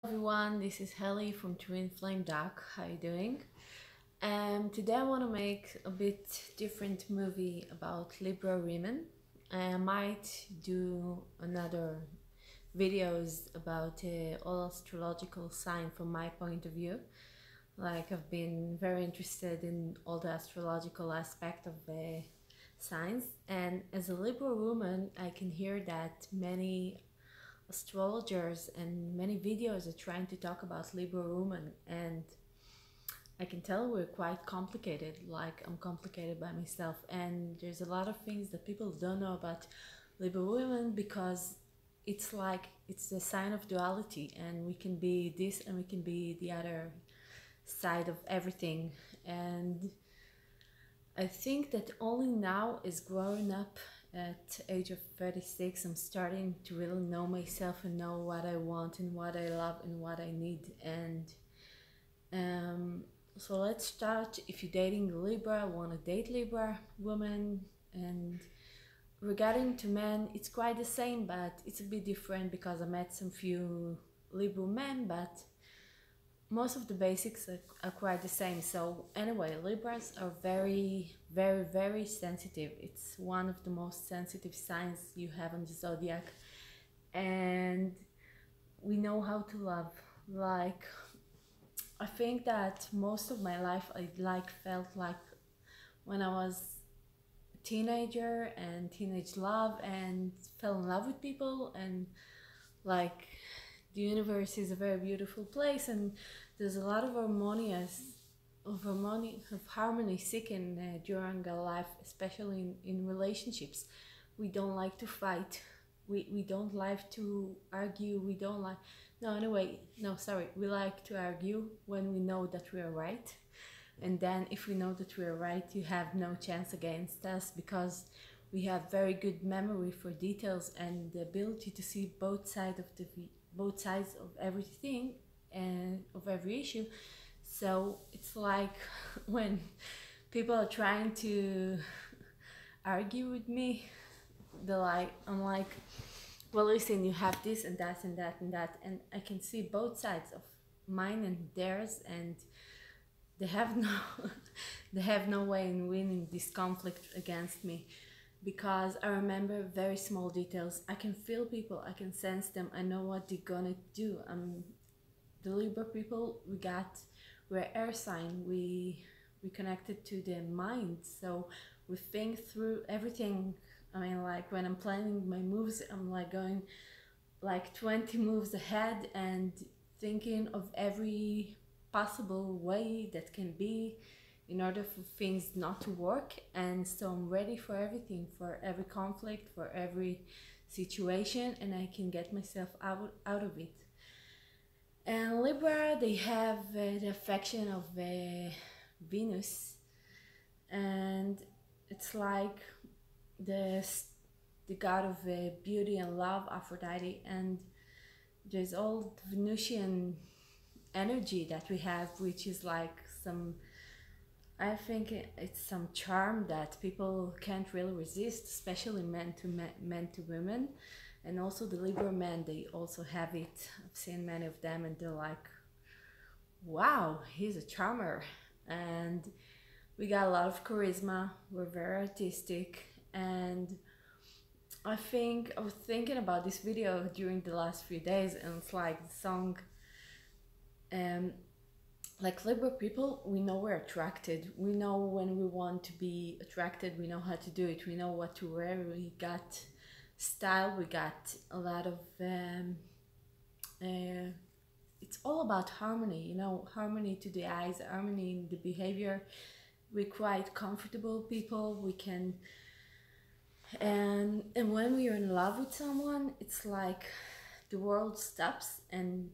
Everyone, this is Helly from Twin Flame Dark. How you doing? Today I want to make a bit different movie about Libra women. I might do another videos about all astrological sign from my point of view. Like I've been very interested in all the astrological aspect of the signs, and as a Libra woman, I can hear that many astrologers and many videos are trying to talk about Libra women, and I can tell we're quite complicated. Like I'm complicated by myself, and there's a lot of things that people don't know about Libra women because it's a sign of duality, and we can be this and we can be the other side of everything. And I think that only now is growing up at age of 36, I'm starting to really know myself and know what I want and what I love and what I need. And so let's start. If you're dating Libra, want to date Libra woman, and regarding to men, it's quite the same, but it's a bit different because I met some few Libra men, but most of the basics are quite the same. So anyway, Libras are very, very, very sensitive. It's one of the most sensitive signs you have on the zodiac, and we know how to love. Like I think that most of my life I felt like when I was a teenager and teenage love and fell in love with people, and like the universe is a very beautiful place, and there's a lot of harmony seeking during our life, especially in relationships. We don't like to fight. We don't like to argue. We don't like no anyway no sorry we like to argue when we know that we are right, and then if we know that we are right, you have no chance against us because we have very good memory for details and the ability to see both sides of everything and of every issue. So it's like when people are trying to argue with me, I'm like, well, listen, you have this and that and that and that, and I can see both sides of mine and theirs, and they have no they have no way in winning this conflict against me because I remember very small details. I can feel people, I can sense them, I know what they're gonna do. The Libra people, we're air sign. We connected to the mind, so we think through everything. I mean, like when I'm planning my moves, I'm like going like 20 moves ahead and thinking of every possible way that can be in order for things not to work. And so I'm ready for everything, for every conflict, for every situation, and I can get myself out of it. And Libra, they have the affection of Venus, and it's like the the god of beauty and love, Aphrodite, and there's all the Venusian energy that we have, which is like some. I think it's some charm that people can't really resist, especially men to women, and also the Libra men. They also have it. I've seen many of them, and they're like, "Wow, he's a charmer," and we got a lot of charisma. We're very artistic, and I think I was thinking about this video during the last few days, and it's like the song. Um, like Libra people, we know we're attracted. We know when we want to be attracted. We know how to do it. We know what to wear. We got style. We got a lot of. It's all about harmony. You know, harmony to the eyes, harmony in the behavior. We're quite comfortable people. We can. And when we are in love with someone, it's like the world stops and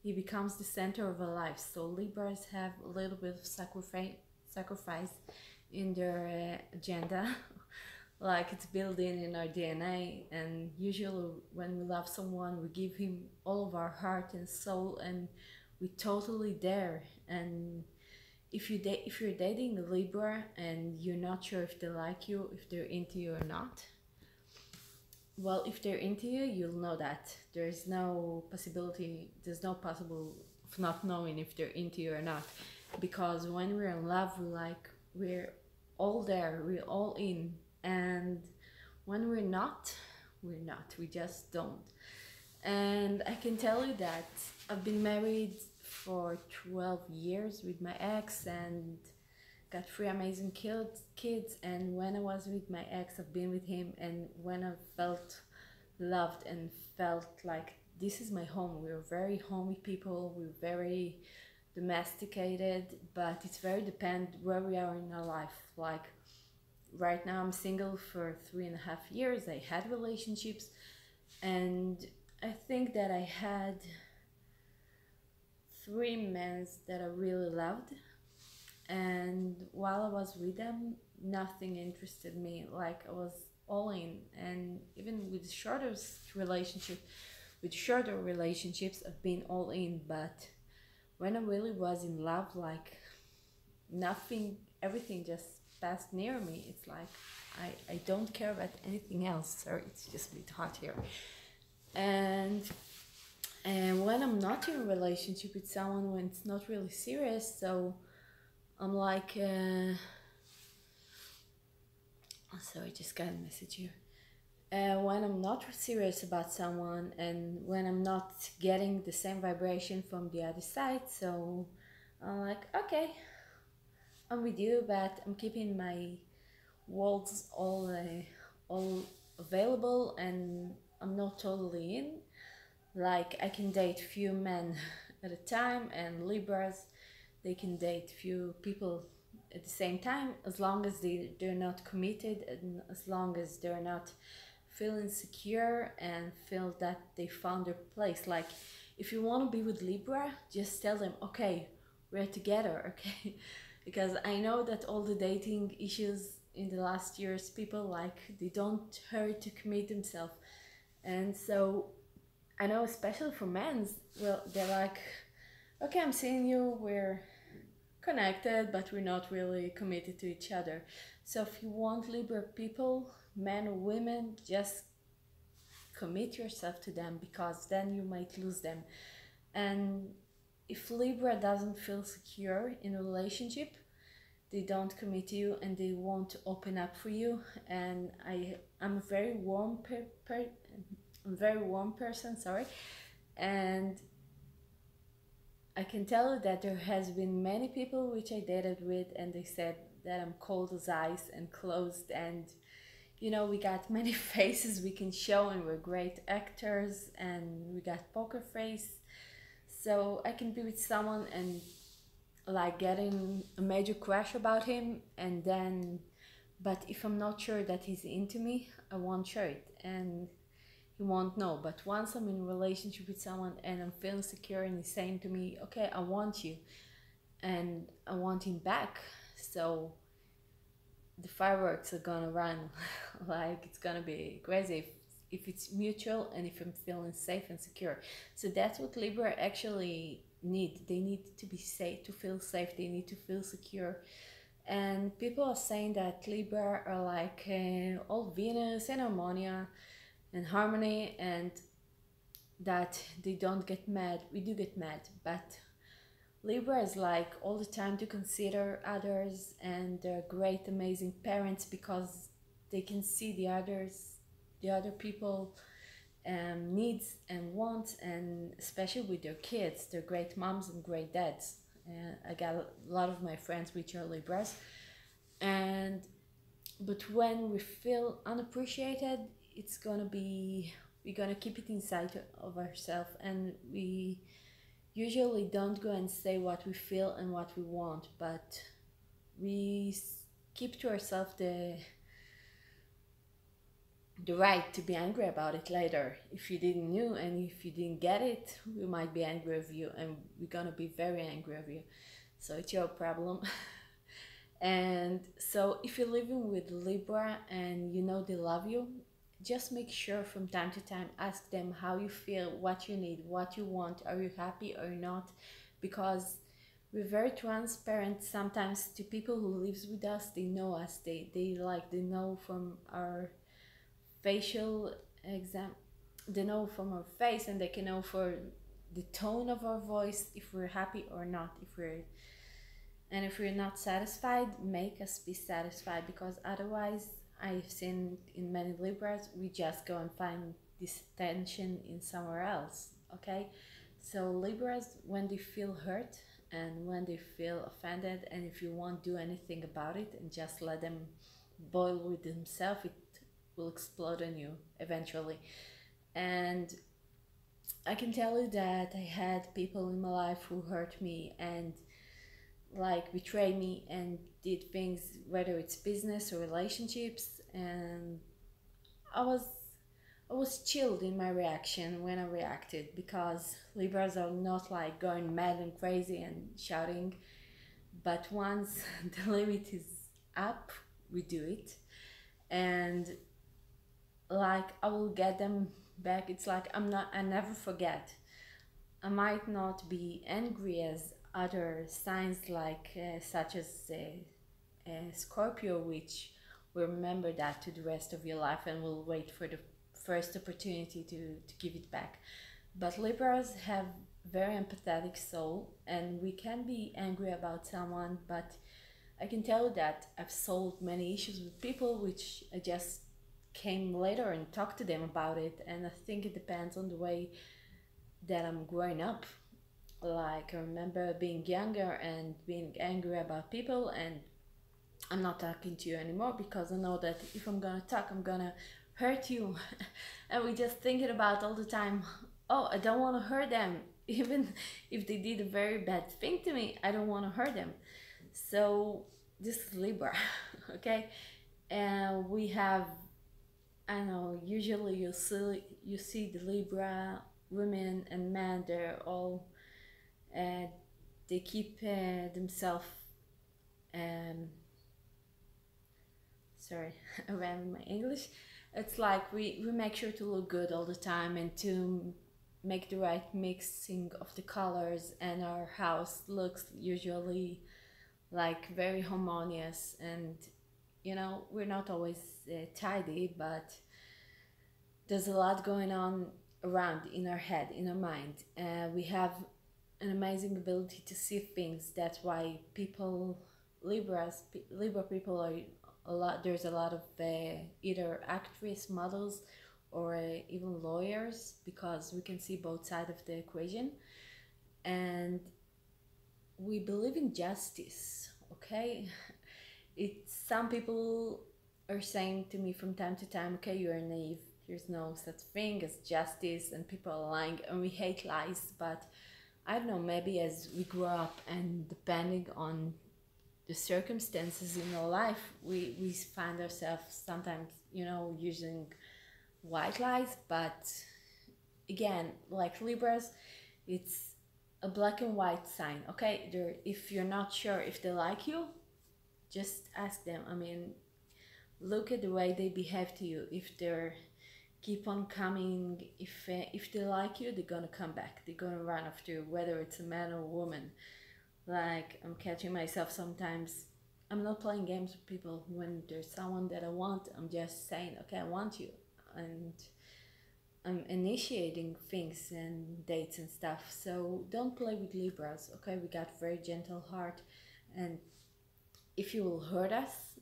he becomes the center of our life. So Libras have a little bit of sacrifice in their agenda, like it's built in our DNA. And usually, when we love someone, we give him all of our heart and soul, and we totally there. And if you're dating a Libra and you're not sure if they like you, if they're into you or not, well, if they're into you, you'll know that. There's no possibility, there's no possible of not knowing if they're into you or not. Because when we're in love, we're all there, we're all in. And when we're not, we just don't. And I can tell you that I've been married for 12 years with my ex and got three amazing kids. And when I was with my ex, I've been with him, and when I felt loved and felt like this is my home. We're very homey people, we're very domesticated, but it's very depend where we are in our life. Like right now I'm single for 3.5 years. I had relationships, and I think that I had three men that I really loved, and while I was with them, nothing interested me. Like I was all in. And even with shorter relationships, I've been all in. But when I really was in love, like nothing, everything just passed near me. It's like I don't care about anything else. Sorry, it's just a bit hot here. And when I'm not in a relationship with someone, when it's not really serious, so I'm like, sorry, just got a message here. When I'm not serious about someone, and when I'm not getting the same vibration from the other side, so I'm like, okay, I'm with you, but I'm keeping my walls all available, and I'm not totally in. Like I can date few men at a time, and Libras, they can date few people at the same time, as long as they're not committed, and as long as they're not feeling secure and feel that they found their place. Like if you want to be with Libra, just tell them, okay, we're together, okay? Because I know that all the dating issues in the last years, people like they don't hurry to commit themselves. And so I know, especially for men, well, they're like, okay, I'm seeing you, we're connected, but we're not really committed to each other. So if you want Libra people, men or women, just commit yourself to them, because then you might lose them. And if Libra doesn't feel secure in a relationship, they don't commit to you and they won't open up for you. And I'm a very I'm a very warm person, sorry. And I can tell you that there has been many people which I dated with, and they said that I'm cold as ice and closed. And you know, we got many faces we can show, and we're great actors, and we got poker face. So I can be with someone and like getting a major crush about him, and then, but if I'm not sure that he's into me, I won't show it, and he won't know. But once I'm in a relationship with someone and I'm feeling secure and he's saying to me, okay, I want you, and I want him back, so the fireworks are gonna run. Like it's gonna be crazy if it's mutual and if I'm feeling safe and secure. So that's what Libra actually need. They need to be safe, to feel safe, they need to feel secure. And people are saying that Libra are like all Venus and harmonia and harmony, and that they don't get mad. We do get mad, but Libra is like all the time to consider others, and they're great, amazing parents, because they can see the other people needs and wants, and especially with their kids, they're great moms and great dads. And I got a lot of my friends which are Libras, and but when we feel unappreciated, it's gonna be, we're gonna keep it inside of ourselves, and we usually don't go and say what we feel and what we want, but we keep to ourselves the right to be angry about it later. If you didn't know and if you didn't get it, we might be angry with you, and we're gonna be very angry with you. So it's your problem. And so if you're living with Libra and you know they love you, just make sure from time to time, ask them how you feel, what you need, what you want, are you happy or not? Because we're very transparent sometimes to people who lives with us. They know us, they know from our facial exam they know from our face, and they can know for the tone of our voice if we're happy or not. If we're not satisfied, make us be satisfied, because otherwise, I've seen in many Libras, we just go and find this attention in somewhere else. Okay, so Libras, when they feel hurt and when they feel offended, and if you won't do anything about it and just let them boil with themselves, it will explode on you eventually. And I can tell you that I had people in my life who hurt me and like betray me and did things, whether it's business or relationships, and I was I was chilled in my reaction when I reacted, because Libras are not like going mad and crazy and shouting, but once the limit is up, we do it. And like I will get them back. It's like I never forget. I might not be angry as other signs like such as Scorpio, which will remember that to the rest of your life and will wait for the first opportunity to give it back. But Libras have very empathetic soul, and we can be angry about someone, but I can tell you that I've solved many issues with people which I just came later and talked to them about it. And I think it depends on the way that I'm growing up. Like, I remember being younger and being angry about people, and I'm not talking to you anymore because I know that if I'm gonna talk, I'm gonna hurt you. And we just thinking about all the time, oh, I don't want to hurt them. Even if they did a very bad thing to me, I don't want to hurt them. So this is Libra, okay? And we have, I don't know, usually you see the Libra women and men, they're all uh, they keep themselves um sorry, around my English. It's like we make sure to look good all the time and to make the right mixing of the colors, and our house looks usually like very harmonious. And we're not always tidy, but there's a lot going on around in our head, in our mind. We have an amazing ability to see things. That's why Libra people are a lot. There's a lot of either actress, models, or even lawyers, because we can see both sides of the equation, and we believe in justice. Okay, it's some people are saying to me from time to time, okay, you're naive. There's no such thing as justice, and people are lying, and we hate lies. But I don't know, maybe as we grow up and depending on the circumstances in our life, we find ourselves sometimes, using white lies. But again, like Libras, it's a black and white sign. Okay, if you're not sure if they like you, just ask them. I mean, look at the way they behave to you. If they're keep on coming, if they like you, they're gonna come back, they're gonna run after you, whether it's a man or a woman. Like, I'm catching myself sometimes, I'm not playing games with people. When there's someone that I want, I'm just saying, okay, I want you, and I'm initiating things and dates and stuff. So don't play with Libras. Okay, we got very gentle heart, and if you will hurt us,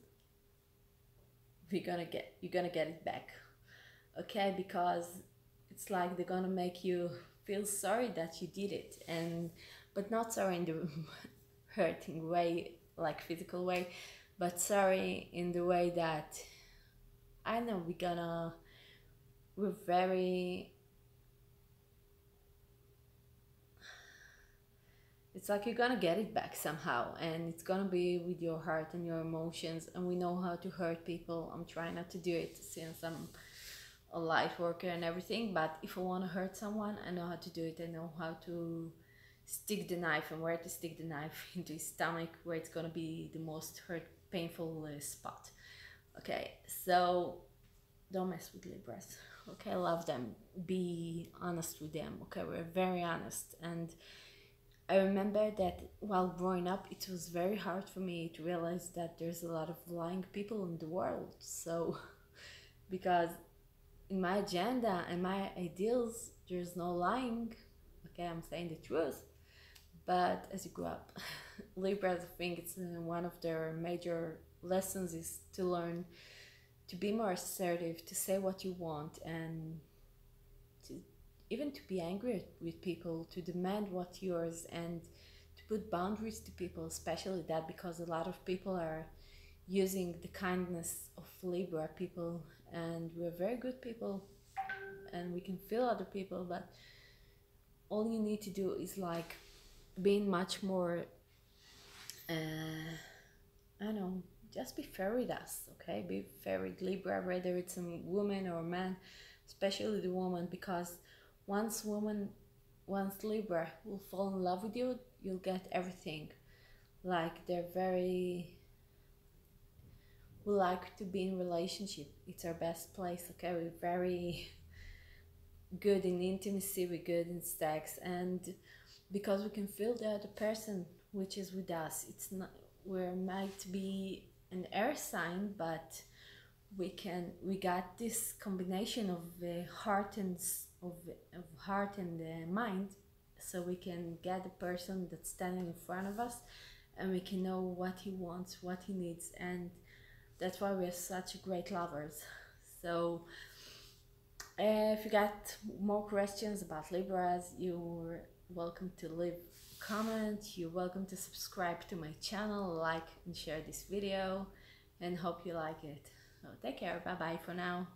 you're gonna get it back. Okay, because it's like they're gonna make you feel sorry that you did it, and but not sorry in the hurting way, like physical way, but sorry in the way that, I know, we're very, it's like you're gonna get it back somehow, and it's gonna be with your heart and your emotions. And we know how to hurt people. I'm trying not to do it since I'm a light worker and everything, but if I want to hurt someone, I know how to do it. I know how to stick the knife, and where to stick the knife into his stomach, where it's gonna be the most hurt, painful spot. Okay, so don't mess with Libras. Okay, love them, be honest with them. Okay, we're very honest. And I remember that while growing up, it was very hard for me to realize that there's a lot of lying people in the world. So because in my agenda and my ideals, there's no lying. Okay, I'm saying the truth. But as you grow up, Libras, I think it's one of their major lessons is to learn to be more assertive, to say what you want, and to even to be angry with people, to demand what's yours, and to put boundaries to people, especially that, because a lot of people are using the kindness of Libra people, and we're very good people and we can feel other people, but all you need to do is like being much more I don't know, just be fair with us, okay? Be fair with Libra, whether it's a woman or a man, especially the woman, because once Libra will fall in love with you, you'll get everything. Like they're very, we like to be in relationship. It's our best place, okay? We're very good in intimacy, we're good in sex, and because we can feel the other person which is with us. It's not, we might be an air sign, but we got this combination of the heart and of heart and mind, so we can get the person that's standing in front of us, and we can know what he wants, what he needs, and that's why we're such great lovers. So if you got more questions about Libras, you're welcome to leave a comment. You're welcome to subscribe to my channel, like and share this video, and hope you like it. So take care. Bye bye for now.